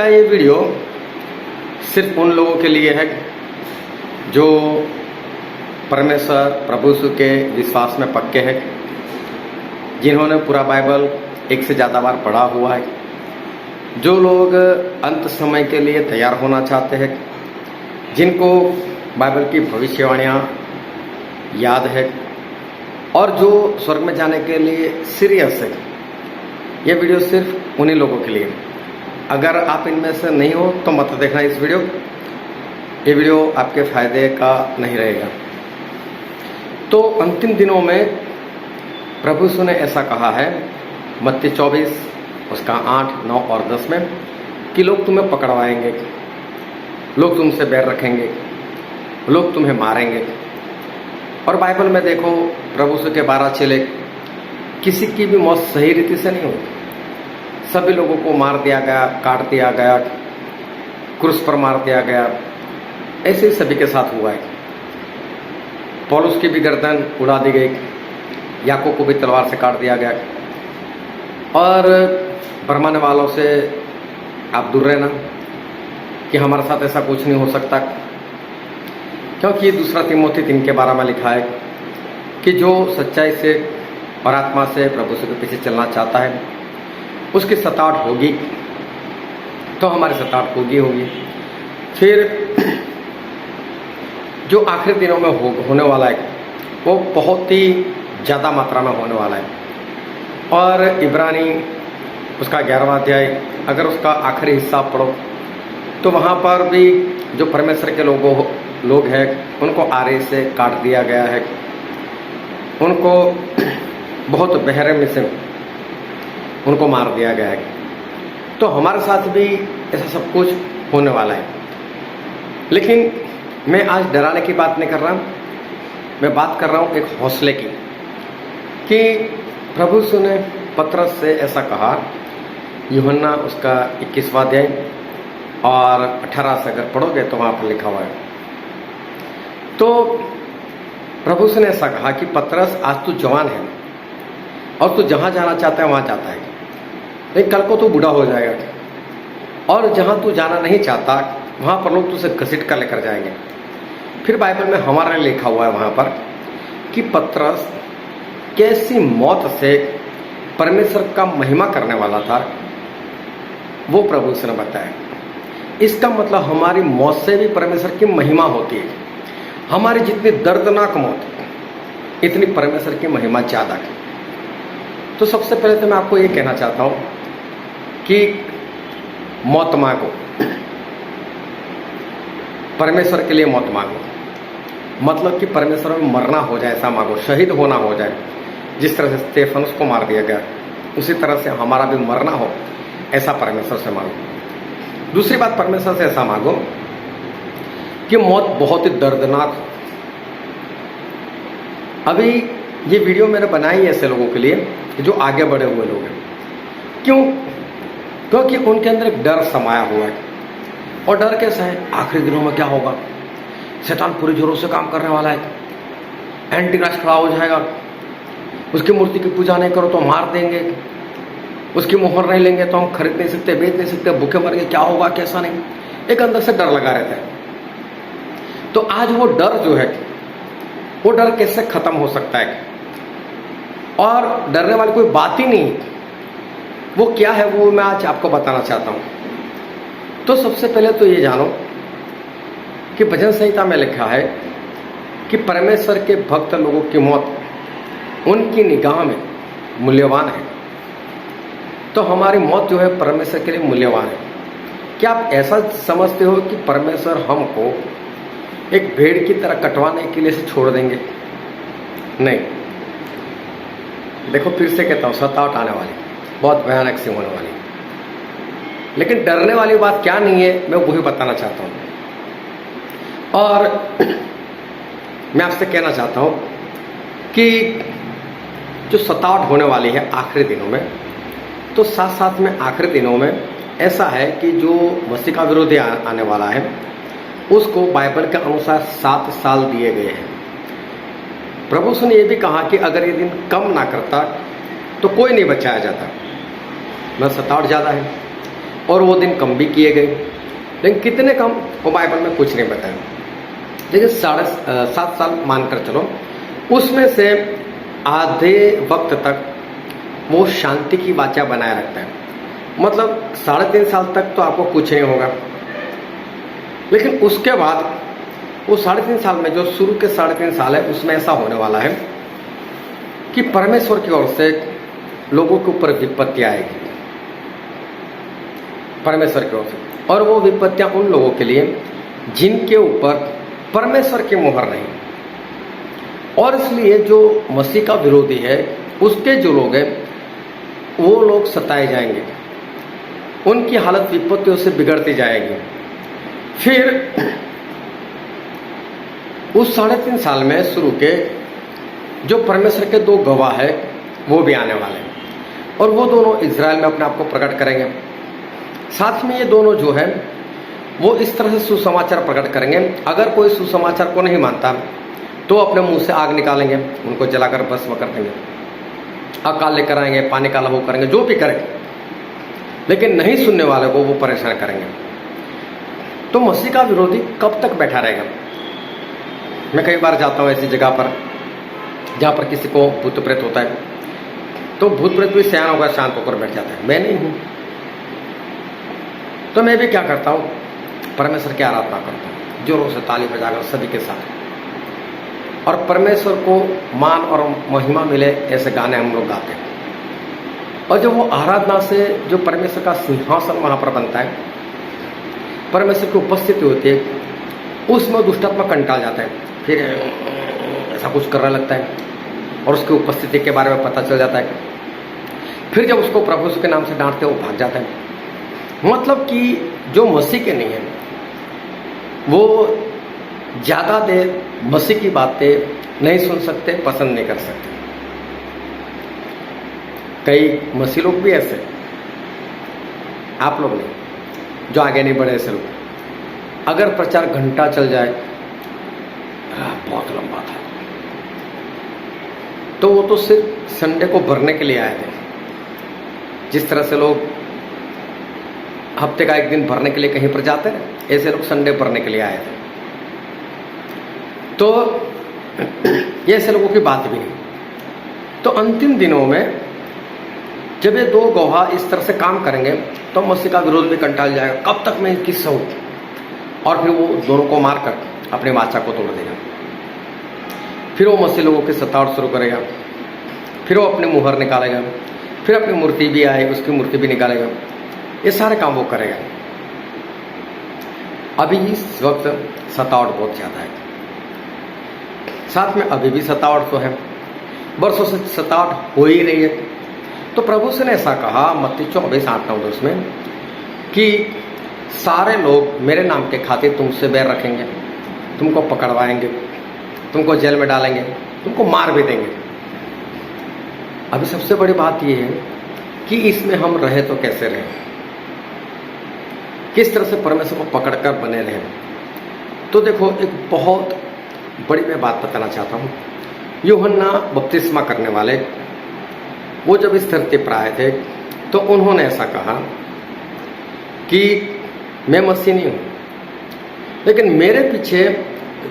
ये वीडियो सिर्फ उन लोगों के लिए है जो परमेश्वर प्रभु यीशु के विश्वास में पक्के हैं, जिन्होंने पूरा बाइबल एक से ज़्यादा बार पढ़ा हुआ है, जो लोग अंत समय के लिए तैयार होना चाहते हैं, जिनको बाइबल की भविष्यवाणियाँ याद है और जो स्वर्ग में जाने के लिए सीरियस है। ये वीडियो सिर्फ उन्हीं लोगों के लिए। अगर आप इनमें से नहीं हो तो मत देखना इस वीडियो। ये वीडियो आपके फायदे का नहीं रहेगा। तो अंतिम दिनों में प्रभु यीशु ने ऐसा कहा है मत्ती 24 उसका 8, 9 और 10 में कि लोग तुम्हें पकड़वाएंगे, लोग तुमसे बैर रखेंगे, लोग तुम्हें मारेंगे। और बाइबल में देखो प्रभु यीशु के 12 चेले, किसी की भी मौत सही रीति से नहीं हुई। सभी लोगों को मार दिया गया, काट दिया गया, क्रूस पर मार दिया गया। ऐसे ही सभी के साथ हुआ है। पौलुस की भी गर्दन उड़ा दी गई, याकूब को भी तलवार से काट दिया गया। और भरमाने वालों से आप दूर रहना कि हमारे साथ ऐसा कुछ नहीं हो सकता, क्योंकि दूसरा तीमुथी 3 के 12 में लिखा है कि जो सच्चाई से और आत्मा से प्रभु यीशु के पीछे चलना चाहता है उसकी सताहट होगी, तो हमारी सताहट होगी। फिर जो आखिरी दिनों में होने वाला है वो बहुत ही ज़्यादा मात्रा में होने वाला है। और इब्रानी उसका 11वां अध्याय अगर उसका आखिरी हिस्सा पढ़ो तो वहाँ पर भी जो परमेश्वर के लोग हैं उनको आरे से काट दिया गया है, उनको बहुत बहरे में से उनको मार दिया गया है। तो हमारे साथ भी ऐसा सब कुछ होने वाला है। लेकिन मैं आज डराने की बात नहीं कर रहा, मैं बात कर रहा हूँ एक हौसले की, कि प्रभु यीशु ने पतरस से ऐसा कहा। यूहन्ना उसका 21वां अध्याय और 18 से अगर पढ़ोगे तो वहाँ पर लिखा हुआ है। तो प्रभु यीशु ने ऐसा कहा कि पतरस आज तू जवान है और तू जहाँ जाना चाहता है वहाँ जाता है, लेकिन कल को तू बूढ़ा हो जाएगा और जहाँ तू जाना नहीं चाहता वहाँ पर लोग तुझे घसीट कर लेकर जाएंगे। फिर बाइबल में हमारे लिए लिखा हुआ है वहाँ पर कि पतरस कैसी मौत से परमेश्वर का महिमा करने वाला था, वो प्रभु यीशु ने बताया। इसका मतलब हमारी मौत से भी परमेश्वर की महिमा होती है। हमारी जितनी दर्दनाक मौत है इतनी परमेश्वर की महिमा ज़्यादा है। तो सबसे पहले तो मैं आपको ये कहना चाहता हूँ कि मौत मांगो, परमेश्वर के लिए मौत मांगो। मतलब कि परमेश्वर में मरना हो जाए ऐसा मांगो, शहीद होना हो जाए। जिस तरह से स्तेफनुस को मार दिया गया उसी तरह से हमारा भी मरना हो ऐसा परमेश्वर से मांगो। दूसरी बात, परमेश्वर से ऐसा मांगो कि मौत बहुत ही दर्दनाक हो। अभी ये वीडियो मैंने बनाई है ऐसे लोगों के लिए जो आगे बढ़े हुए लोग हैं। क्यों? क्योंकि उनके अंदर एक डर समाया हुआ है। और डर कैसा है? आखिरी दिनों में क्या होगा? शैतान पूरे जोरों से काम करने वाला है, एंटी क्राइस्ट खड़ा हो जाएगा, उसकी मूर्ति की पूजा नहीं करो तो मार देंगे, उसकी मोहर नहीं लेंगे तो हम खरीद नहीं सकते, बेच नहीं सकते, भूखे मर गए, क्या होगा कैसा नहीं। एक अंदर से डर लगा रहता है। तो आज वो डर जो है वो डर कैसे खत्म हो सकता है? और डरने वाली कोई बात ही नहीं, वो क्या है वो मैं आज आपको बताना चाहता हूँ। तो सबसे पहले तो ये जानो कि भजन संहिता में लिखा है कि परमेश्वर के भक्त लोगों की मौत उनकी निगाह में मूल्यवान है। तो हमारी मौत जो है परमेश्वर के लिए मूल्यवान है। क्या आप ऐसा समझते हो कि परमेश्वर हमको एक भेड़ की तरह कटवाने के लिए से छोड़ देंगे? नहीं। देखो फिर से कहता हूँ, सताहट आने वाली, बहुत भयानक सी होने वाली। लेकिन डरने वाली बात क्या नहीं है मैं वही बताना चाहता हूँ। और मैं आपसे कहना चाहता हूँ कि जो सताहट होने वाली है आखिरी दिनों में, तो साथ साथ में आखिरी दिनों में ऐसा है कि जो मसीह का विरोधी आने वाला है उसको बाइबल के अनुसार 7 साल दिए गए हैं। प्रभु ने यह भी कहा कि अगर ये दिन कम ना करता तो कोई नहीं बचाया जाता। मैं 7 ज़्यादा है, और वो दिन कम भी किए गए, लेकिन कितने कम वो बाइबल में कुछ नहीं बताया। लेकिन 7.5 साल मानकर चलो, उसमें से आधे वक्त तक वो शांति की वाचा बनाए रखता है। मतलब 3.5 साल तक तो आपको कुछ नहीं होगा, लेकिन उसके बाद वो 3.5 साल में, जो शुरू के 3.5 साल है, उसमें ऐसा होने वाला है कि परमेश्वर की ओर से लोगों के ऊपर विपत्ति आएगी, परमेश्वर की ओर से। और वो विपत्तियां उन लोगों के लिए जिनके ऊपर परमेश्वर की मोहर नहीं। और इसलिए जो मसीह का विरोधी है, उसके जो लोग हैं, वो लोग सताए जाएंगे, उनकी हालत विपत्तियों से बिगड़ती जाएगी। फिर उस 3.5 साल में शुरू के जो परमेश्वर के 2 गवाह है, वो भी आने वाले हैं, और वो दोनों इज़राइल में अपने आप को प्रकट करेंगे। साथ में ये दोनों जो है वो इस तरह से सुसमाचार प्रकट करेंगे, अगर कोई सुसमाचार को नहीं मानता तो अपने मुंह से आग निकालेंगे, उनको जलाकर भस्म कर देंगे, अकाल लेकर आएंगे, पानी का लहू करेंगे, जो भी करेंगे, लेकिन नहीं सुनने वाले को वो परेशान करेंगे। तो मसीह का विरोधी कब तक बैठा रहेगा? मैं कई बार जाता हूँ ऐसी जगह पर जहाँ पर किसी को भूत प्रेत होता है, तो भूत प्रेत भी सयान होकर शांत होकर बैठ जाता है, मैं नहीं हूँ। तो मैं भी क्या करता हूँ, परमेश्वर की आराधना करता हूँ, जोरों से ताली बजाकर सभी के साथ, और परमेश्वर को मान और महिमा मिले ऐसे गाने हम लोग गाते हैं। और जब वो आराधना से जो परमेश्वर का सिंहासन वहाँ पर बनता है, परमेश्वर की उपस्थिति होती है, उसमें दुष्टात्मा कंटाल जाता है, फिर ऐसा कुछ करने लगता है और उसकी उपस्थिति के बारे में पता चल जाता है। फिर जब उसको प्रभु के नाम से डांटते वो भाग जाता है। मतलब कि जो मसीह के नहीं है वो ज़्यादा देर मसीह की बातें नहीं सुन सकते, पसंद नहीं कर सकते। कई मसीह लोग भी ऐसे, आप लोग नहीं, जो आगे नहीं बढ़े ऐसे लोग, अगर प्रचार घंटा चल जाए, बहुत लंबा था, तो वो तो सिर्फ संडे को भरने के लिए आए थे। जिस तरह से लोग हफ्ते का एक दिन भरने के लिए कहीं पर जाते हैं, ऐसे लोग संडे भरने के लिए आए थे। तो ये ऐसे लोगों की बात भी नहीं। तो अंतिम दिनों में जब ये 2 गवाह इस तरह से काम करेंगे तो मसीह का विरोध भी कंटाल जाएगा, कब तक मैं इनकी सहूं, और फिर वो दोनों को मारकर अपनी वाचा को तोड़ देगा। फिर वो मसीह लोगों की सतावट शुरू करेगा, फिर वो अपनी मुहर निकालेगा, फिर अपनी मूर्ति भी आए, उसकी मूर्ति भी निकालेगा, ये सारे काम वो करेगा। अभी इस वक्त सतावट बहुत ज़्यादा है, साथ में अभी भी सतावट तो है, बरसों से सतावट हो ही रही है। तो प्रभु से ने ऐसा कहा मत्ती 24:8-9-10 में कि सारे लोग मेरे नाम के खातिर तुमसे बैर रखेंगे, तुमको पकड़वाएंगे, तुमको जेल में डालेंगे, तुमको मार भी देंगे। अभी सबसे बड़ी बात यह है कि इसमें हम रहे तो कैसे रहे, किस तरह से परमेश्वर को पकड़कर बने रहे। तो देखो, एक बहुत बड़ी मैं बात बताना चाहता हूँ। यूहन्ना बपतिस्मा करने वाले वो जब इस धरती पर आए थे तो उन्होंने ऐसा कहा कि मैं मसीह नहीं हूँ, लेकिन मेरे पीछे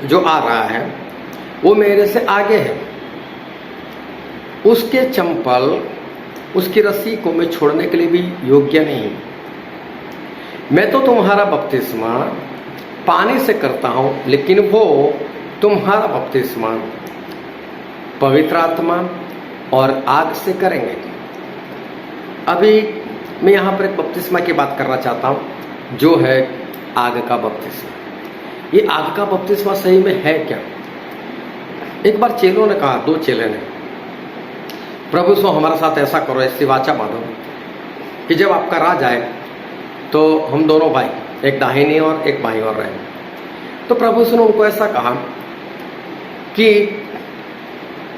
जो आ रहा है वो मेरे से आगे है, उसके चंपल, उसकी रस्सी को मैं छोड़ने के लिए भी योग्य नहीं। मैं तो तुम्हारा बपतिस्मा पानी से करता हूँ, लेकिन वो तुम्हारा बपतिस्मा पवित्र आत्मा और आग से करेंगे। अभी मैं यहाँ पर एक बपतिस्मा की बात करना चाहता हूँ, जो है आग का बपतिस्मा। ये आग का बपतिस्मा सही में है क्या? एक बार चेलों ने कहा, 2 चेले ने, प्रभु सो हमारे साथ ऐसा करो, ऐसी वाचा बांधो कि जब आपका राज आए तो हम दोनों भाई, एक दाहिनी और एक बाईं ओर रहे। तो प्रभु ने उनको ऐसा कहा कि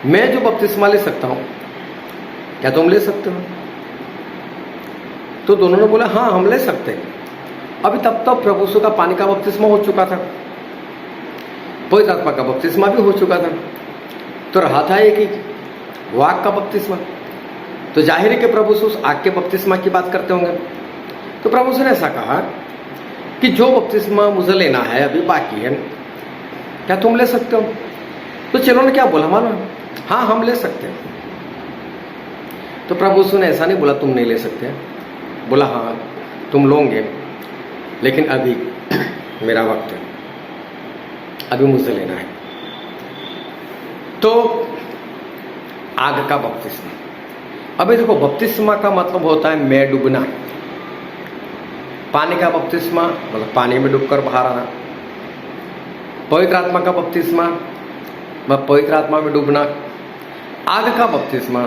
मैं जो बपतिस्मा ले सकता हूँ, क्या तुम ले सकते हो? तो दोनों ने बोला हाँ, हम ले सकते हैं। अभी तब तक प्रभु यीशु का पानी का बपतिस्मा हो चुका था, पवित्र आत्मा का बपतिस्मा भी हो चुका था, तो रहा था एक ही, वो आग का बपतिस्मा। तो जाहिर है कि प्रभु यीशु उस आग के बपतिस्मा की बात करते होंगे। तो प्रभु ने ऐसा कहा कि जो बपतिस्मा मुझे लेना है अभी बाकी है, क्या तुम ले सकते हो? तो चेलों ने क्या बोला, मानो हाँ हम ले सकते हैं। तो प्रभु ने ऐसा नहीं बोला तुम नहीं ले सकते, बोला हाँ तुम लोगे, लेकिन अभी मेरा वक्त है, अभी मुझे लेना है। तो आग का बपतिस्मा। अभी देखो, बपतिस्मा का मतलब होता है मैं डूबना। पानी का बपतिस्मा मतलब पानी में डूबकर बाहर आना। पवित्र आत्मा का बपतिस्मा मतलब पवित्र आत्मा में डूबना। आग का बपतिस्मा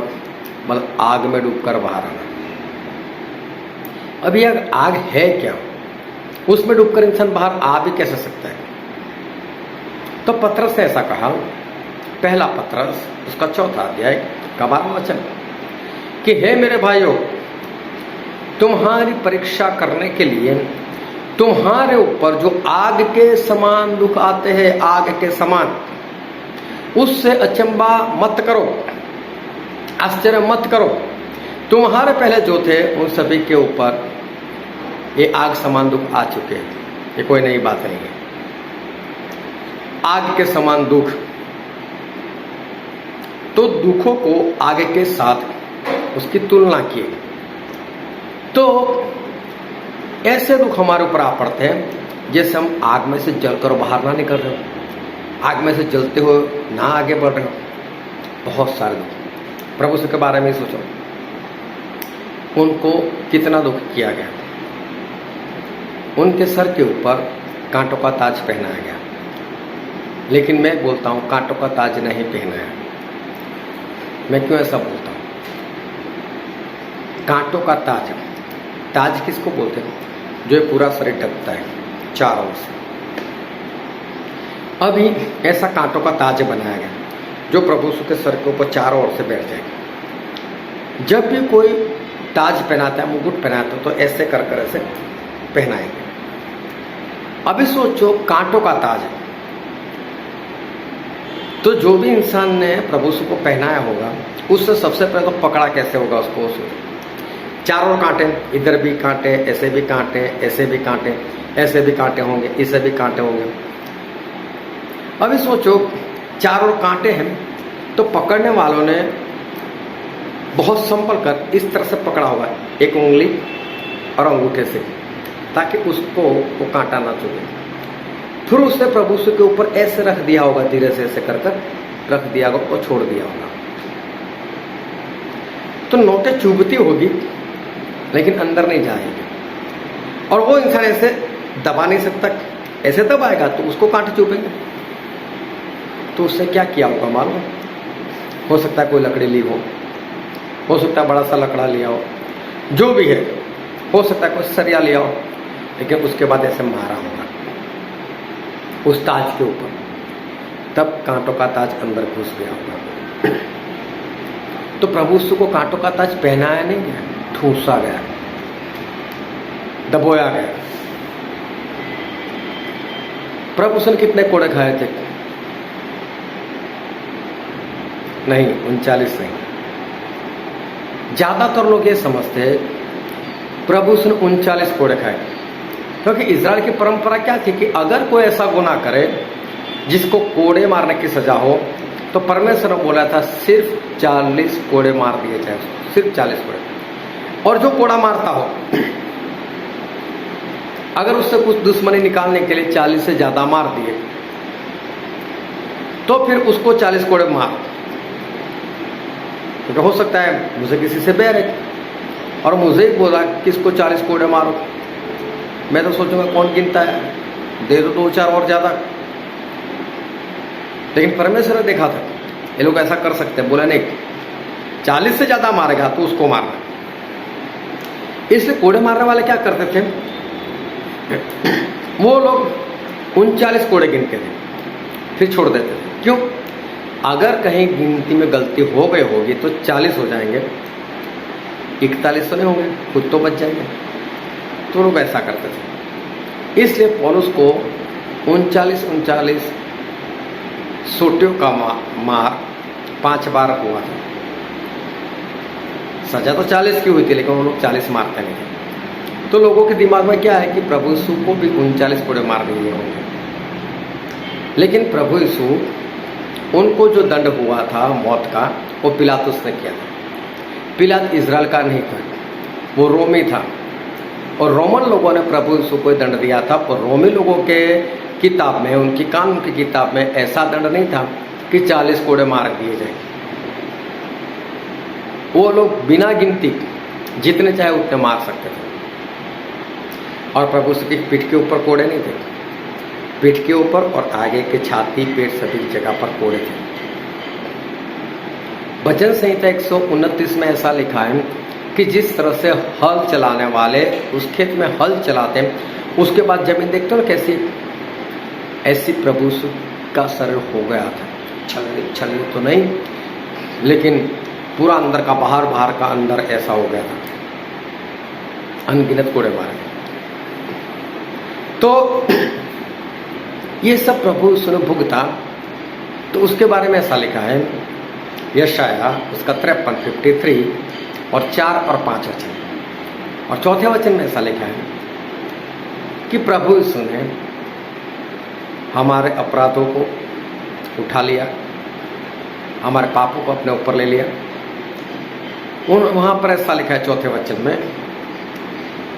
मतलब आग में डूबकर बाहर आना। अब यह आग है क्या? उसमें डूबकर इंसान बाहर आ भी कैसे सकता है? तो पतरस ने ऐसा कहा, पहला पतरस उसका 4 अध्याय का 12वां वचन, कि हे मेरे भाइयों, तुम्हारी परीक्षा करने के लिए तुम्हारे ऊपर जो आग के समान दुख आते हैं, आग के समान, उससे अचंबा मत करो, आश्चर्य मत करो। तुम्हारे पहले जो थे उन सभी के ऊपर ये आग समान दुख आ चुके हैं, ये कोई नई बात नहीं है। आग के समान दुख, तो दुखों को आग के साथ उसकी तुलना की, तो ऐसे दुख हमारे ऊपर आ पड़ते हैं जैसे हम आग में से जलकर बाहर ना निकल रहे हो, आग में से जलते हुए ना आगे बढ़ रहे हो। बहुत सारे दुख, प्रभु के बारे में सोचो, उनको कितना दुख किया गया। उनके सर के ऊपर कांटों का ताज पहनाया गया, लेकिन मैं बोलता हूं कांटों का ताज नहीं पहनाया। मैं क्यों ऐसा बोलता हूं? कांटों का ताज, ताज किसको बोलते हैं? जो पूरा शरीर ढकता है चारों ओर से। अभी ऐसा कांटों का ताज बनाया गया जो प्रभु यीशु के सर के ऊपर चारों ओर से बैठ जाएगा। जब भी कोई ताज पहनाता है, मुकुट पहनाता है, तो ऐसे कर कर ऐसे पहनाएंगे। अभी सोचो कांटों का ताज, तो जो भी इंसान ने प्रभु यीशु को पहनाया होगा उससे सबसे पहले तो पकड़ा कैसे होगा उसको? चारों कांटे, इधर भी कांटे, ऐसे भी कांटे, ऐसे भी कांटे, ऐसे भी कांटे होंगे, इसे भी कांटे होंगे। अभी सोचो चारों कांटे हैं, तो पकड़ने वालों ने बहुत संभल कर इस तरह से पकड़ा होगा, एक उंगली और अंगूठे से, ताकि उसको वो कांटा ना चुभे। फिर उसने प्रभु यीशु के ऊपर ऐसे रख दिया होगा, धीरे से ऐसे कर कर रख दिया होगा और छोड़ दिया होगा। तो नोटें चुभती होगी लेकिन अंदर नहीं जाएगी, और वो इंसान ऐसे दबा नहीं सकता। ऐसे दबाएगा तो उसको कांटे चुभेंगे। तो उससे क्या किया होगा मालूम? हो सकता है कोई लकड़ी ली हो सकता है बड़ा सा लकड़ा लिया हो, जो भी है, हो सकता है कोई सरिया लिया हो, लेकिन उसके बाद ऐसे मारा होगा उस ताज के ऊपर, तब कांटों का ताज अंदर घुस गया होगा। तो प्रभु यीशु को कांटों का ताज पहनाया नहीं गया, ठूसा गया, दबोया गया। प्रभु यीशु ने कितने कोड़े खाए थे? नहीं, 39 नहीं। ज्यादातर लोग ये समझते हैं प्रभु यीशु ने 39 कोड़े खाए, क्योंकि इजराइल की परंपरा क्या थी कि अगर कोई ऐसा गुनाह करे जिसको कोड़े मारने की सजा हो, तो परमेश्वर ने बोला था सिर्फ 40 कोड़े मार दिए जाए, सिर्फ 40 कोड़े। और जो कोड़ा मारता हो, अगर उससे कुछ दुश्मनी निकालने के लिए 40 से ज्यादा मार दिए, तो फिर उसको 40 कोड़े मार। क्योंकि हो सकता है मुझे किसी से बैर है और मुझे ही बोला किसको 40 कोड़े मारो, मैं तो सोचूंगा कौन गिनता है, दे दो 2-4 और ज्यादा। लेकिन परमेश्वर ने देखा था ये लोग ऐसा कर सकते हैं, बोला नहीं, 40 से ज्यादा मारेगा तो उसको मारना। इसलिए कोड़े मारने वाले क्या करते थे, वो लोग 39 कोड़े गिनते थे, फिर छोड़ देते थे। क्यों? अगर कहीं गिनती में गलती हो गई होगी तो 40 हो जाएंगे, 41 तो नहीं होंगे, खुद तो बच जाएंगे। तो लोग ऐसा करते थे। इसलिए पौलुस को 39 सोटियों का मार 5 बार हुआ था। सजा तो 40 की हुई थी, लेकिन वो लोग 40 मारते नहीं थे। तो लोगों के दिमाग में क्या है कि प्रभु यीशु को भी 39 कोड़े मार दिए होंगे, लेकिन प्रभु यीशु उनको जो दंड हुआ था मौत का, वो पिलातुस ने किया था। पिलात इजराइल का नहीं था, वो रोमी था, और रोमन लोगों ने प्रभु यीशु को दंड दिया था। और रोमी लोगों के किताब में, उनकी कानून की किताब में ऐसा दंड नहीं था कि 40 कोड़े मार दिए जाए। वो लोग बिना गिनती जितने चाहे उतने मार सकते थे। और प्रभु यीशु की पीठ के ऊपर कोड़े नहीं थे, पीठ के ऊपर और आगे के छाती, पेट, सभी जगह पर कोड़े थे। भजन संहिता 129 में ऐसा लिखा है कि जिस तरह से हल चलाने वाले उस खेत में हल चलाते हैं, उसके बाद जमीन देखते हो ना कैसी, ऐसी प्रभु यीशु का शरीर हो गया था। छलनी तो नहीं, लेकिन पूरा अंदर का बाहर, बाहर का अंदर ऐसा हो गया था, अनगिनत कोड़े मारे। तो ये सब प्रभु यीशु ने भुगता। तो उसके बारे में ऐसा लिखा है यशाया उसका 53 और 4 और 5 वचन। और चौथे वचन में ऐसा लिखा है कि प्रभु यीशु ने हमारे अपराधों को उठा लिया, हमारे पापों को अपने ऊपर ले लिया। वहाँ पर ऐसा लिखा है चौथे वचन में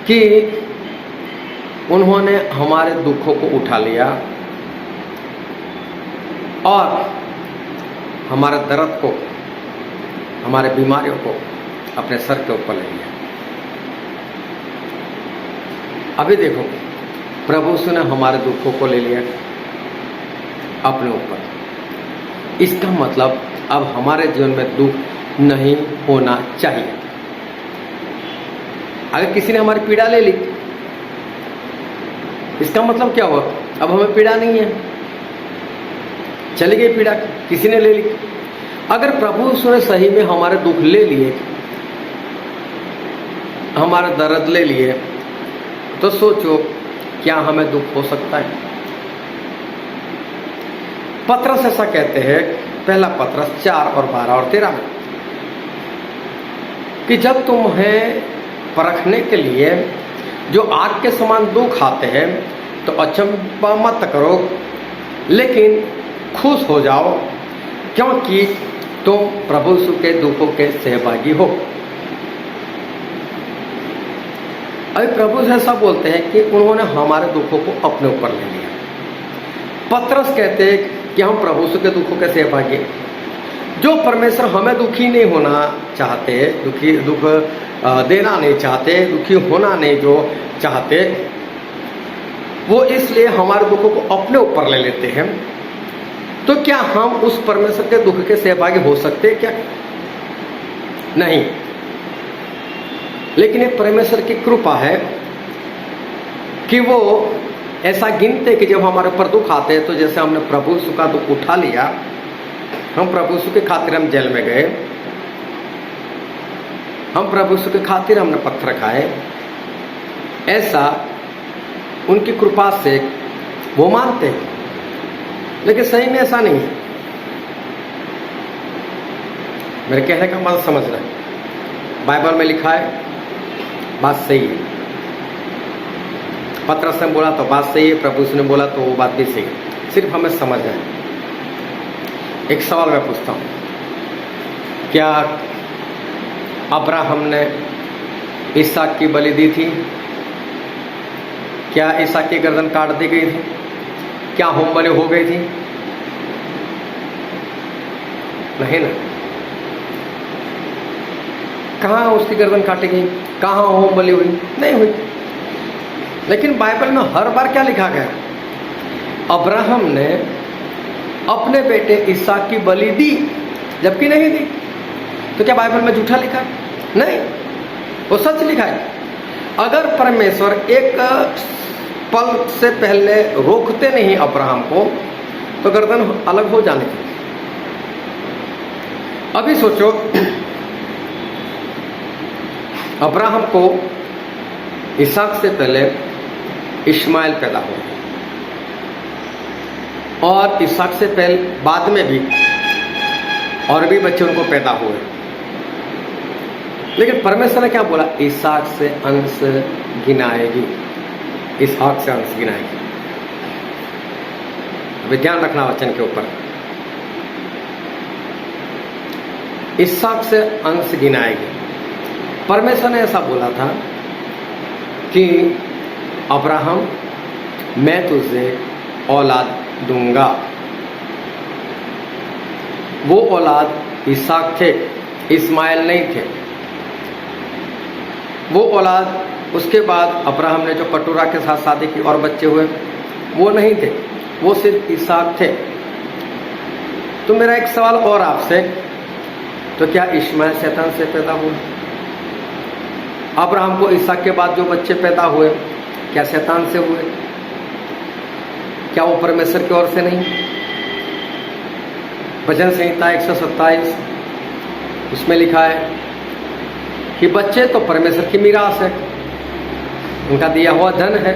कि उन्होंने हमारे दुखों को उठा लिया और हमारे दर्द को, हमारे बीमारियों को अपने सर के ऊपर ले लिया। अभी देखो, प्रभु यीशु ने हमारे दुखों को ले लिया अपने ऊपर। इसका मतलब अब हमारे जीवन में दुख नहीं होना चाहिए। अगर किसी ने हमारी पीड़ा ले ली, इसका मतलब क्या हुआ? अब हमें पीड़ा नहीं है, चली गई पीड़ा, किसी ने ले ली। अगर प्रभु यीशु ने सही में हमारे दुख ले लिए, हमारे दर्द ले लिए, तो सोचो क्या हमें दुख हो सकता है? पतरस ऐसा कहते हैं, पहला पतरस 4 और 12 और 13 में, कि जब तुम्हें परखने के लिए जो आग के समान दुख आते हैं तो अचंभा मत करो, लेकिन खुश हो जाओ, क्योंकि तुम प्रभु यीशु के दुखों के सहभागी हो। अभी प्रभु ऐसा बोलते हैं कि उन्होंने हमारे दुखों को अपने ऊपर ले लिया। पतरस कहते हैं कि हम प्रभु यीशु के दुखों के सहभागी। जो परमेश्वर हमें दुखी नहीं होना चाहते, दुख देना नहीं चाहते, दुखी होना नहीं जो चाहते, वो इसलिए हमारे दुखों को अपने ऊपर ले लेते हैं। तो क्या हम उस परमेश्वर के दुख के सहभागी हो सकते हैं क्या? नहीं। लेकिन ये परमेश्वर की कृपा है कि वो ऐसा गिनते कि जब हमारे ऊपर दुख आते हैं, तो जैसे हमने प्रभु यीशु का दुख उठा लिया, हम प्रभु यीशु के खातिर हम जेल में गए, हम प्रभु यीशु के खातिर हमने पत्थर खाए, ऐसा उनकी कृपा से वो मानते हैं। लेकिन सही में ऐसा नहीं है। मेरे कहने का मतलब समझ रहे हैं? बाइबल में लिखा है, बात सही है। पतरस ने बोला तो बात सही है, प्रभु यीशु ने बोला तो वो बात भी सही है। सिर्फ हमें समझना है। एक सवाल मैं पूछता हूँ, क्या अब्राहम ने इसहाक की बलि दी थी? क्या इसहाक की गर्दन काट दी गई थी? क्या होम बलि हो गई थी? नहीं ना। कहाँ उसकी गर्दन काटी गई? कहाँ होम बलि हुई? नहीं हुई। लेकिन बाइबल में हर बार क्या लिखा गया? अब्राहम ने अपने बेटे इसहाक की बलि दी, जबकि नहीं दी। तो क्या बाइबल में झूठा लिखा है? नहीं, वो सच लिखा है। अगर परमेश्वर एक पल से पहले रोकते नहीं अब्राहम को, तो गर्दन अलग हो जाने की। अभी सोचो, अब्राहम को इसहाक से पहले इश्माइल पैदा हुआ, और इसहाक से पहले बाद में भी और भी बच्चे उनको पैदा हुए। लेकिन परमेश्वर ने क्या बोला? इसहाक से अंश गिनाएगी, इसहाक से अंश गिनाएगी। अभी ध्यान रखना वचन के ऊपर, इसहाक से अंश गिनाएगी। परमेश्वर ने ऐसा बोला था कि अब्राहम, मैं तुझे औलाद दूंगा। वो औलाद इसहाक थे, इस्माइल नहीं थे। वो औलाद उसके बाद अब्राहम ने जो कटोरा के साथ शादी की और बच्चे हुए, वो नहीं थे, वो सिर्फ इसहाक थे। तो मेरा एक सवाल और आपसे, तो क्या इस्माइल शैतान से पैदा हुआ? अब्राहम को इसहाक के बाद जो बच्चे पैदा हुए, क्या शैतान से हुए? क्या वो परमेश्वर की ओर से नहीं? भजन संहिता 127 उसमें लिखा है कि बच्चे तो परमेश्वर की मीरास है, उनका दिया हुआ धन है।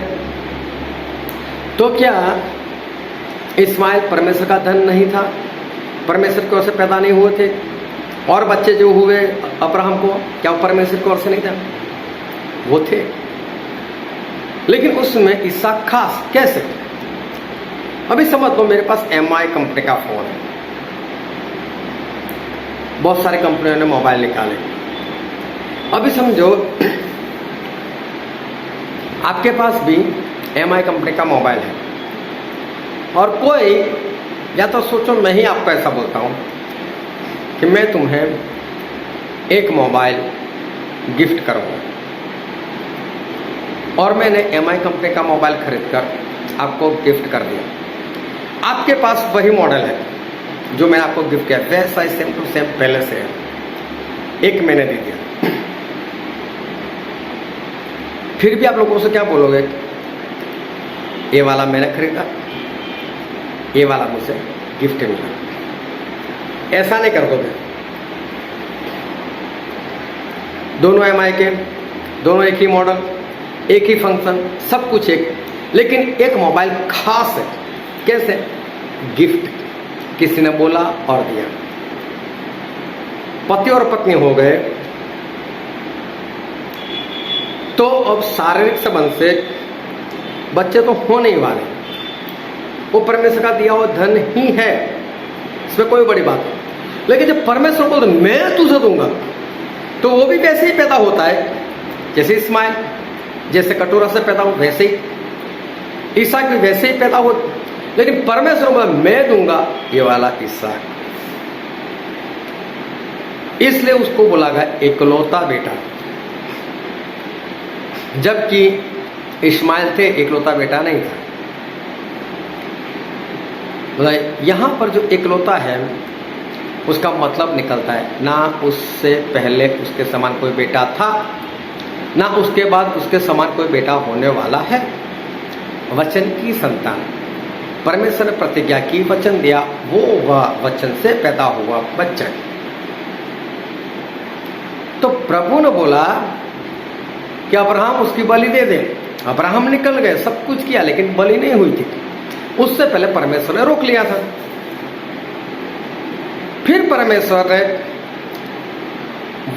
तो क्या इस्माइल परमेश्वर का धन नहीं था? परमेश्वर की ओर से पैदा नहीं हुए थे? और बच्चे जो हुए अब्राहम को, क्या वो परमेश्वर की ओर से नहीं था? वो थे। लेकिन उसमें इसहाक खास कैसे? अभी समझ लो, मेरे पास MI कंपनी का फोन है, बहुत सारी कंपनियों ने मोबाइल निकाले। अभी समझो आपके पास भी MI कंपनी का मोबाइल है, और कोई, या तो सोचो मैं ही आपको ऐसा बोलता हूं कि मैं तुम्हें एक मोबाइल गिफ्ट करूंगा, और मैंने MI कंपनी का मोबाइल खरीदकर आपको गिफ्ट कर दिया। आपके पास वही मॉडल है जो मैंने आपको गिफ्ट किया, वैसा ही सेम टू सेम पहले से है, एक मैंने दे दिया। फिर भी आप लोगों से क्या बोलोगे? ये वाला मैंने खरीदा, ये वाला मुझे गिफ्ट मिला। ऐसा नहीं कर दोगे। दोनों MI के, दोनों एक ही मॉडल, एक ही फंक्शन, सब कुछ एक, लेकिन एक मोबाइल खास है। कैसे? गिफ्ट किसी ने बोला और दिया। पति और पत्नी हो गए तो अब शारीरिक संबंध से बच्चे तो होने ही वाले, वो परमेश्वर का दिया हुआ धन ही है, इसमें कोई बड़ी बात नहीं। लेकिन जब परमेश्वर बोलते मैं तुझे दूंगा, तो वो भी वैसे ही पैदा होता है जैसे इस्माइल, जैसे कटोरा से पैदा हो वैसे ही इसहाक भी वैसे ही पैदा हो। लेकिन परमेश्वर बोला मैं दूंगा ये वाला इसहाक, इसलिए उसको बोला गया एकलौता बेटा। जबकि इस्माइल थे, एकलौता बेटा नहीं था। यहां पर जो एकलौता है उसका मतलब निकलता है ना उससे पहले उसके समान कोई बेटा था, ना उसके बाद उसके समान कोई बेटा होने वाला है। वचन की संतान, परमेश्वर ने प्रतिज्ञा की, वचन दिया, वो वह वचन से पैदा हुआ बच्चा। तो प्रभु ने बोला कि अब्राहम उसकी बलि दे दे। अब्राहम निकल गए, सब कुछ किया, लेकिन बलि नहीं हुई थी। उससे पहले परमेश्वर ने रोक लिया था। फिर परमेश्वर ने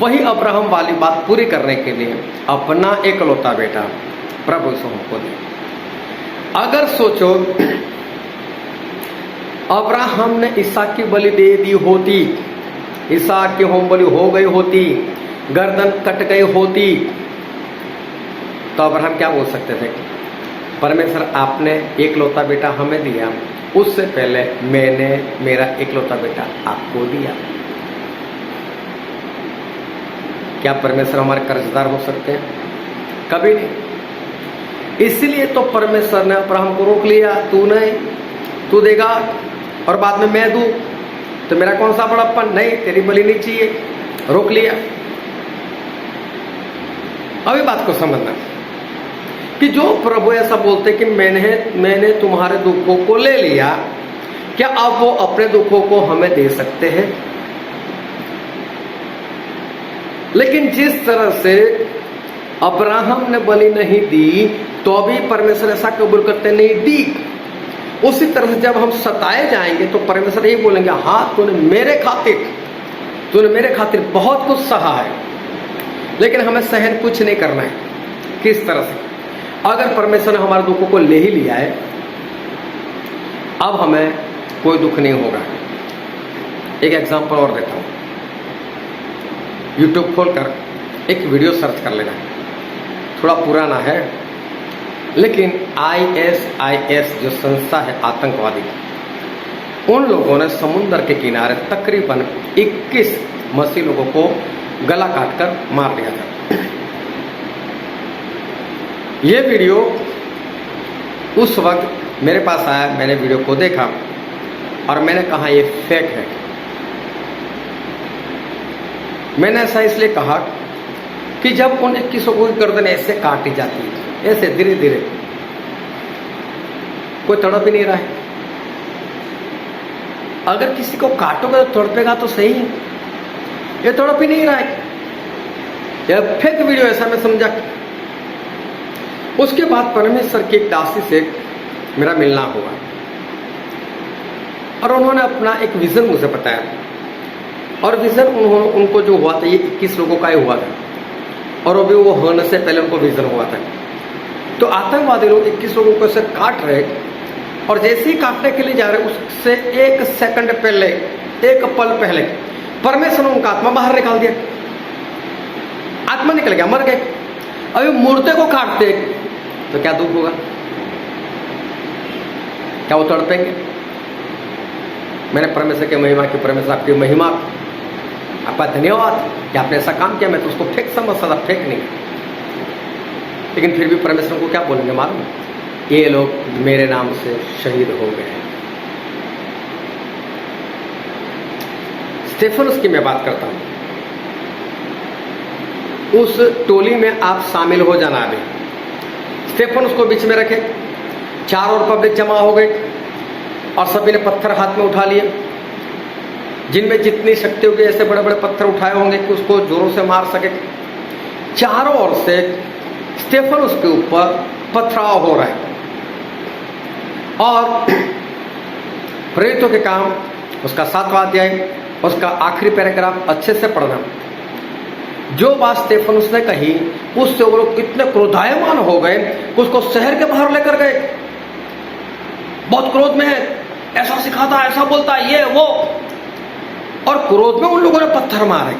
वही अब्राहम वाली बात पूरी करने के लिए अपना एकलौता बेटा प्रभु यीशु को दिया। अगर सोचो अब्राहम ने इसहाक की बलि दे दी होती, इसहाक की होम बलि हो गई होती, गर्दन कट गई होती, तो अब्राहम क्या बोल सकते थे? परमेश्वर आपने एकलौता बेटा हमें दिया, उससे पहले मैंने मेरा एकलौता बेटा आपको दिया। क्या परमेश्वर हमारे कर्जदार हो सकते हैं? कभी नहीं। इसलिए तो परमेश्वर ने अब्राहम को रोक लिया, तू नहीं, तू देगा और बाद में मैं दूं, तो मेरा कौन सा बड़प्पन? नहीं, तेरी बलि नहीं चाहिए, रोक लिया। अभी बात को समझना कि जो प्रभु ऐसा बोलते कि मैंने तुम्हारे दुखों को ले लिया, क्या अब वो अपने दुखों को हमें दे सकते हैं? लेकिन जिस तरह से अब्राहम ने बलि नहीं दी, तो अभी परमेश्वर ऐसा कबूल करते नहीं दी। उसी तरह से जब हम सताए जाएंगे तो परमेश्वर यही बोलेंगे, हाँ तूने मेरे खातिर बहुत कुछ सहा है, लेकिन हमें सहन कुछ नहीं करना है। किस तरह से? अगर परमेश्वर ने हमारे दुखों को ले ही लिया है, अब हमें कोई दुख नहीं होगा। एक एग्जांपल और देता हूं। यूट्यूब खोलकर एक वीडियो सर्च कर लेना, थोड़ा पुराना है, लेकिन ISIS जो संस्था है आतंकवादी, उन लोगों ने समुद्र के किनारे तकरीबन 21 मसीह लोगों को गला काटकर मार दिया था। ये वीडियो उस वक्त मेरे पास आया, मैंने वीडियो को देखा और मैंने कहा ये फेक है। मैंने ऐसा इसलिए कहा कि जब उन 21 को गर्दन ऐसे काटी जाती है, ऐसे धीरे धीरे, कोई तड़प ही नहीं रहा है। अगर किसी को काटोगे तो तड़पेगा तो सही है, ये तड़प ही नहीं रहा है। यह फेक वीडियो ऐसा मैं समझा। उसके बाद परमेश्वर की एक दासी से मेरा मिलना हुआ और उन्होंने अपना एक विजन मुझे बताया, और विजन उनको जो हुआ था ये 21 लोगों का ही हुआ था, और अभी वो होने से पहले उनको विजन हुआ था। तो आतंकवादी लोग 21 लोगों को ऐसे काट रहे, और जैसे ही काटने के लिए जा रहे उससे 1 सेकंड पहले, 1 पल पहले परमेश्वर ने उनका आत्मा बाहर निकाल दिया। आत्मा निकल गया, मर गए। अभी मूर्ति को काटते तो क्या दुख होगा? क्या वो तड़पेंगे? मैंने परमेश्वर की महिमा की, परमेश्वर आपकी महिमा, आपका धन्यवाद कि आपने ऐसा काम किया। मैं तो उसको फेक समझ सकता, फेक नहीं, लेकिन फिर भी परमेश्वर को क्या बोलेंगे मालूम? ये लोग मेरे नाम से शहीद हो गए। स्टेफनस की मैं बात करता हूं, उस टोली में आप शामिल हो जाना। अभी स्टेफनस को बीच में रखे, चारों ओर पब्लिक जमा हो गई और सभी ने पत्थर हाथ में उठा लिए, जिनमें जितनी शक्ति होगी ऐसे बड़े बड़े पत्थर उठाए होंगे कि उसको जोरों से मार सके। चारों ओर से स्टेफनस के ऊपर पथराव हो रहा है। और प्रेरितों के काम उसका 7वां अध्याय, उसका आखिरी पैराग्राफ अच्छे से पढ़ना। जो बात स्टेफनस ने कही उससे वो लोग इतने क्रोधायमान हो गए कि उसको शहर के बाहर लेकर गए। बहुत क्रोध में है, ऐसा सिखाता, ऐसा बोलता, ये वो, और क्रोध में उन लोगों ने पत्थर मारे।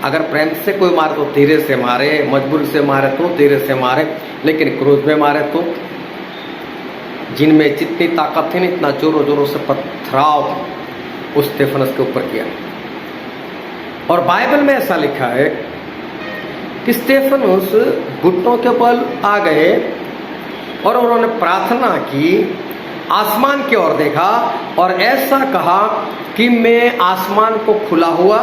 अगर प्रेम से कोई मारे तो धीरे से मारे, मजबूरी से मारे तो धीरे से मारे, लेकिन क्रोध में मारे तो जिनमें जितनी ताकत थी, इतना जोरों जोरों से पथराव उस स्टेफनस के ऊपर किया। और बाइबल में ऐसा लिखा है कि स्टेफनस घुटनों के बल आ गए और उन्होंने प्रार्थना की, आसमान की ओर देखा और ऐसा कहा कि मैं आसमान को खुला हुआ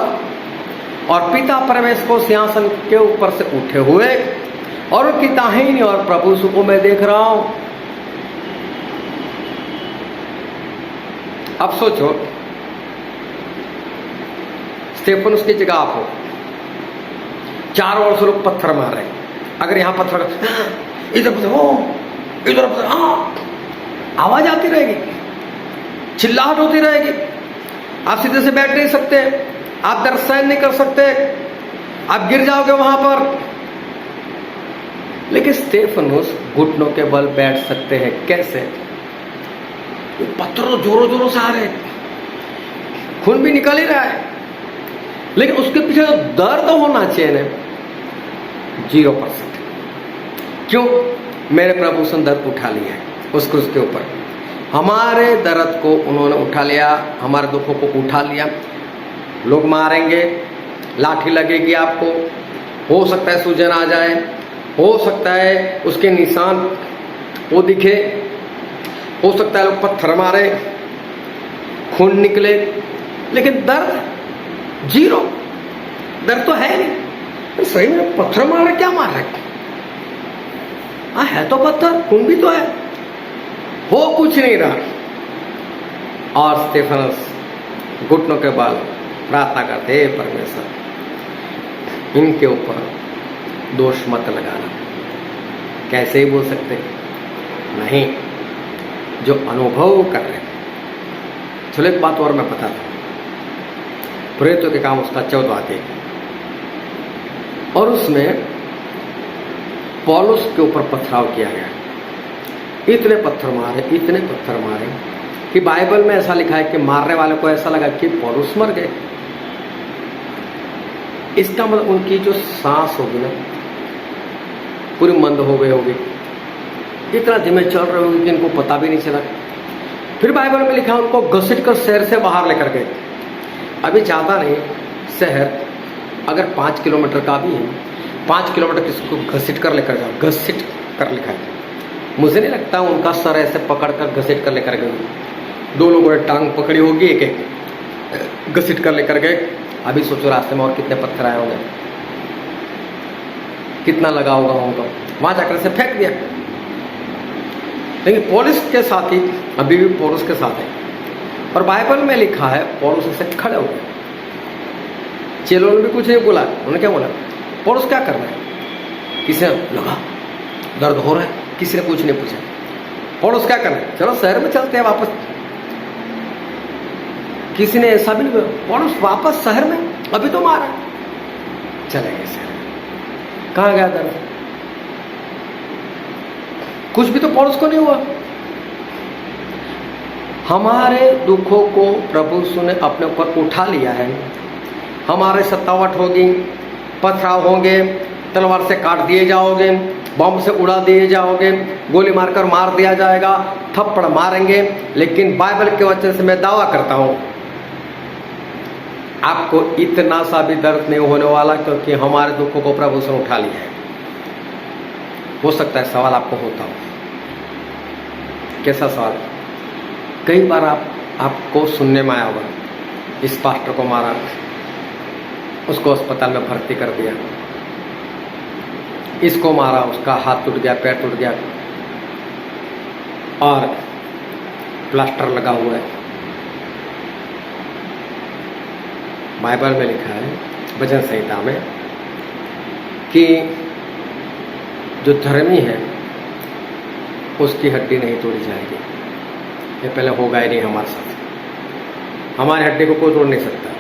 और पिता परमेश्वर को सिंहासन के ऊपर से उठे हुए और उनकी दाहिनी और प्रभु यीशु को मैं देख रहा हूं। अब सोचो, स्टेफनस की जगह आप हो, चारों ओर से लोग पत्थर मार रहे हैं। अगर यहां पत्थर इधर पत्थर हो, इधर पत्थर, हाँ, आवाज आती रहेगी, चिल्लाहट होती रहेगी, आप सीधे से बैठ नहीं सकते, आप दर्द सहन नहीं कर सकते, आप गिर जाओगे वहां पर। लेकिन स्टेफनस घुटनों के बल बैठ सकते हैं। कैसे? पत्थर जोरों जोरों से आ रहे, खून भी निकल ही रहा है, लेकिन उसके पीछे जो दर्द होना चाहिए ना, 0%। क्यों? मेरे प्रभु से दर्द उठा लिया है उस क्रूस के ऊपर। हमारे दर्द को उन्होंने उठा लिया, हमारे दुखों को उठा लिया। लोग मारेंगे, लाठी लगेगी आपको, हो सकता है सूजन आ जाए, हो सकता है उसके निशान वो दिखे, हो सकता है लोग पत्थर मारे, खून निकले, लेकिन दर्द 0। दर्द तो है नहीं। सही में पत्थर मार रहे, क्या मार रहे? हाँ, है तो पत्थर, खून भी तो है, हो कुछ नहीं रहा। और स्टेफनस घुटनों के बल प्रार्थना करते, हे परमेश्वर इनके ऊपर दोष मत लगाना। कैसे ही बोल सकते? नहीं, जो अनुभव कर रहे। चलो एक बात और मैं बता दूं, प्रेरितों के काम उसका 14वां अध्याय, और उसमें पौलुस के ऊपर पथराव किया गया। इतने पत्थर मारे कि बाइबल में ऐसा लिखा है कि मारने वाले को ऐसा लगा कि पौलुस मर गए। इसका मतलब उनकी जो सांस होगी ना पूरी मंद हो गई होगी, इतना धीमे चल रहे होगी कि इनको पता भी नहीं चला। फिर बाइबल में लिखा उनको घसीट कर शहर से बाहर लेकर गए। अभी ज़्यादा नहीं, शहर अगर 5 किलोमीटर का भी है, 5 किलोमीटर किसको घसीट कर लेकर जाओ, घसीट कर लिखा है। मुझे नहीं लगता उनका सर ऐसे पकड़ कर घसीट कर लेकर गए, 2 लोगों ने टांग पकड़ी होगी, एक एक घसीट कर लेकर गए। अभी सोचो रास्ते में और कितने पत्थर आए होंगे, कितना लगा होगा उनको, वहां जाकर से फेंक दिया। लेकिन पौलुस के साथ ही अभी भी पौलुस के साथ है, और बाइबल में लिखा है पौलुस से खड़े हो गए। चेलों ने भी कुछ नहीं बोला, उन्होंने क्या बोला, पौलुस क्या कर रहा है? किसी ने लगा दर्द हो रहा है, किसी ने कुछ नहीं पूछा। पौलुस क्या कर रहा है? चलो शहर में चलते हैं वापस। किसी ने ऐसा भी नहीं बोला, पौलुस वापस शहर में, अभी तो मारा। चले गए शहर में। कहाँ गया दर्द? कुछ भी तो पौलुस को नहीं हुआ। हमारे दुखों को प्रभु यीशु ने अपने ऊपर उठा लिया है। हमारे सतावट होगी, पथराव होंगे, तलवार से काट दिए जाओगे, बम से उड़ा दिए जाओगे, गोली मारकर मार दिया जाएगा, थप्पड़ मारेंगे, लेकिन बाइबल के वचन से मैं दावा करता हूं आपको इतना सा भी दर्द नहीं होने वाला, क्योंकि हमारे दुखों को प्रभु से उठा लिया है। हो सकता है सवाल आपको होता हो, कैसा सवाल? कई बार आपको सुनने में आया होगा, इस पास्टर को मारा, उसको अस्पताल में भर्ती कर दिया, इसको मारा, उसका हाथ टूट गया, पैर टूट गया और प्लास्टर लगा हुआ है। बाइबल में लिखा है भजन संहिता में कि जो धर्मी है उसकी हड्डी नहीं तोड़ी जाएगी। ये पहले होगा ही नहीं हमारे साथ। हमारी हड्डी को कोई तोड़ नहीं सकता,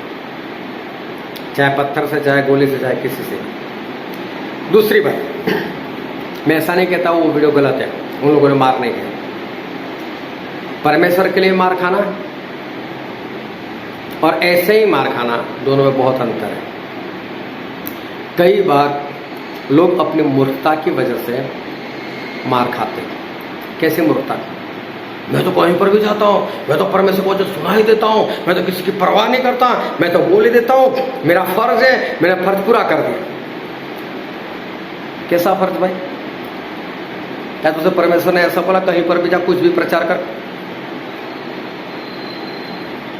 चाहे पत्थर से, चाहे गोली से, चाहे किसी से। दूसरी बात, मैं ऐसा नहीं कहता वो वीडियो गलत है, उन लोगों ने मार नहीं किया। परमेश्वर के लिए मार खाना और ऐसे ही मार खाना, दोनों में बहुत अंतर है। कई बार लोग अपनी मूर्खता की वजह से मार खाते हैं। कैसे मूर्खता? मैं तो कहीं पर भी जाता हूँ, मैं तो परमेश्वर को वचन सुना ही देता हूँ, मैं तो किसी की परवाह नहीं करता, मैं तो बोल ही देता हूँ, मेरा फर्ज है, मैंने फर्ज पूरा कर दिया। कैसा फर्ज भाई? क्या तुझे परमेश्वर ने ऐसा बोला कहीं पर भी जा, कुछ भी प्रचार कर?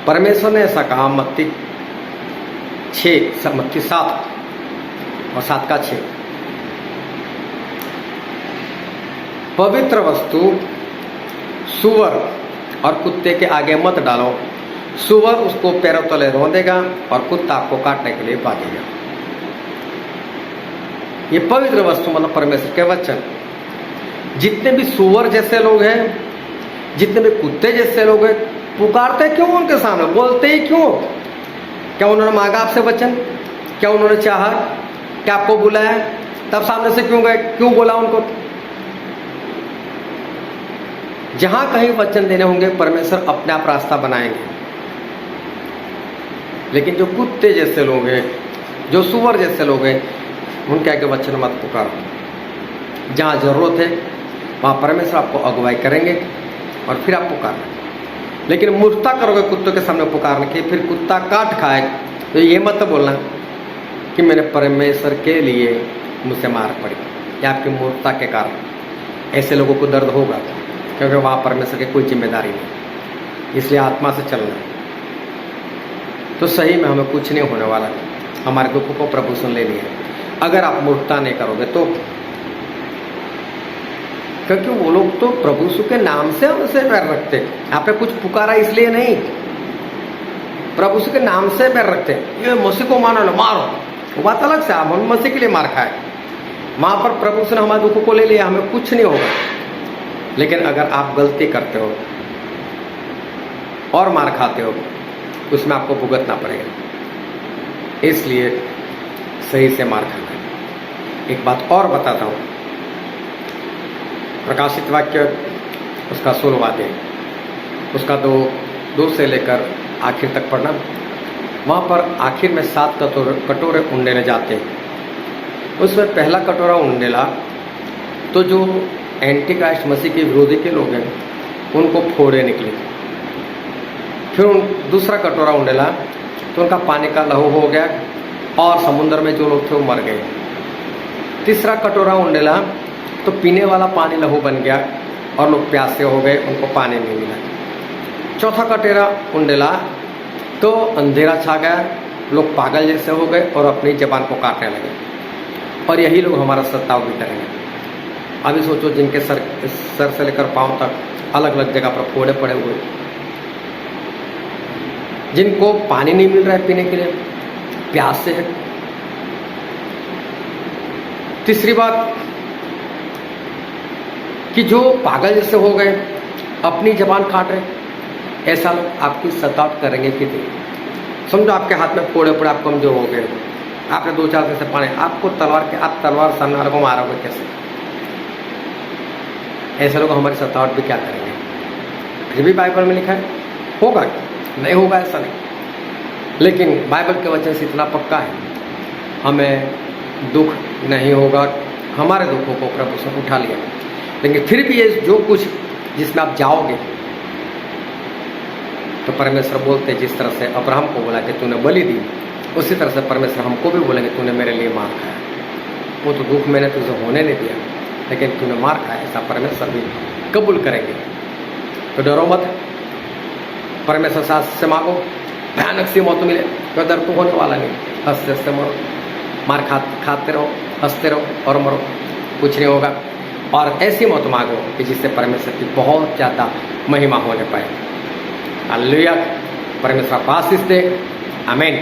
परमेश्वर ने ऐसा कहा, मत्ती 7 और 7 का 6, पवित्र वस्तु सूअर और कुत्ते के आगे मत डालो, सूअर उसको पैरों तले रौंदेगा और कुत्ता आपको काटने के लिए भागेगा। ये पवित्र वस्तु मतलब परमेश्वर के वचन। जितने भी सूअर जैसे लोग हैं, जितने भी कुत्ते जैसे लोग हैं, पुकारते क्यों उनके सामने, बोलते ही क्यों? क्या उन्होंने मांगा आपसे वचन? क्या उन्होंने चाहा? क्या आपको बुलाया? तब सामने से क्यों गए? क्यों बोला उनको? जहां कहीं वचन देने होंगे परमेश्वर अपने आप रास्ता बनाएंगे। लेकिन जो कुत्ते जैसे लोग हैं, जो सूअर जैसे लोग हैं, उनके आगे वचन मत पुकारो। जहां जरूरत है वहां परमेश्वर आपको अगुवाई करेंगे और फिर आप पुकारना। लेकिन मूर्खता करोगे कुत्तों के सामने पुकारने की, फिर कुत्ता काट खाए, तो ये मत बोलना कि मैंने परमेश्वर के लिए मुझसे मार पड़ी, या आपकी मूर्खता के कारण। ऐसे लोगों को दर्द होगा, क्योंकि वहाँ परमेश्वर की कोई जिम्मेदारी नहीं। इसलिए आत्मा से चलना, तो सही में हमें कुछ नहीं होने वाला। हमारे दुखों को प्रभु सुन ले लिया अगर आप मूर्खता नहीं करोगे तो। क्योंकि वो लोग तो प्रभु यीशु के नाम से हमसे पैर रखते, आपने कुछ पुकारा इसलिए नहीं, प्रभु यीशु के नाम से पैर रखते। ये मसीह को मानो, मारो, वो बात अलग से। हम मसीह के लिए मार खाए, वहां पर प्रभु यीशु ने हमारे दुखों को ले लिया, हमें कुछ नहीं होगा। लेकिन अगर आप गलती करते हो और मार खाते हो, उसमें आपको भुगतना पड़ेगा। इसलिए सही से मार खाना है। एक बात और बताता हूँ। प्रकाशित वाक्य उसका 16वां अध्याय, उसका 2 से लेकर आखिर तक पढ़ना। वहाँ पर आखिर में 7 कटोरे उंडेले जाते हैं। उसमें पहला कटोरा उंडेला तो जो एंटी क्राइस्ट मसीह के विरोधी के लोग हैं उनको फोड़े निकले। फिर दूसरा कटोरा उंडेला तो उनका पानी का लहू हो गया और समुद्र में जो लोग थे वो मर गए। तीसरा कटोरा उंडेला तो पीने वाला पानी लहू बन गया और लोग प्यासे हो गए, उनको पानी नहीं मिला। चौथा कटोरा उंडेला तो अंधेरा छा गया, लोग पागल जैसे हो गए और अपनी जबान को काटने लगे। और यही लोग हमारा सताव भी करेंगे। अभी सोचो जिनके सर से लेकर पांव तक अलग अलग जगह पर फोड़े पड़े हुए, जिनको पानी नहीं मिल रहा है पीने के लिए, प्यास से है। तीसरी बात कि जो पागल जैसे हो गए, अपनी जबान काट रहे, ऐसा लोग आपकी सतावट करेंगे कितनी। समझो आपके हाथ में फोड़े पड़े, आप कमजोर हो गए, आपने 2-4 दिन से पानी, आपको आप तलवार सामने वाले को मारोगे कैसे? ऐसे लोग हमारी सतावट भी क्या करेंगे? फिर भी बाइबल में लिखा है होगा, नहीं होगा ऐसा नहीं, लेकिन बाइबल के वचन से इतना पक्का है, हमें दुख नहीं होगा। हमारे दुखों को प्रभु से उठा लिया। लेकिन फिर भी ये जो कुछ जिसमें आप जाओगे, तो परमेश्वर बोलते जिस तरह से अब्राहम को बोला कि तूने बलि दी, उसी तरह से परमेश्वर हमको भी बोलेंगे तूने मेरे लिए मार खाया। वो तो दुख मैंने तुझे होने नहीं दिया, लेकिन तूने मार खाया, ऐसा परमेश्वर भी कबूल करेंगे। तो डरो मत, परमेश्वर साथ से मांगो, भयानक सी मौत मिले तो डर तो होने वाला नहीं। हंसते हंसते मरो, मार खाते रहो, हंसते रहो और मरो, कुछ नहीं होगा। और ऐसी मौत मांगो कि जिससे परमेश्वर की बहुत ज़्यादा महिमा होने पाए। हालेलुया, परमेश्वर आशीष दे। आमीन।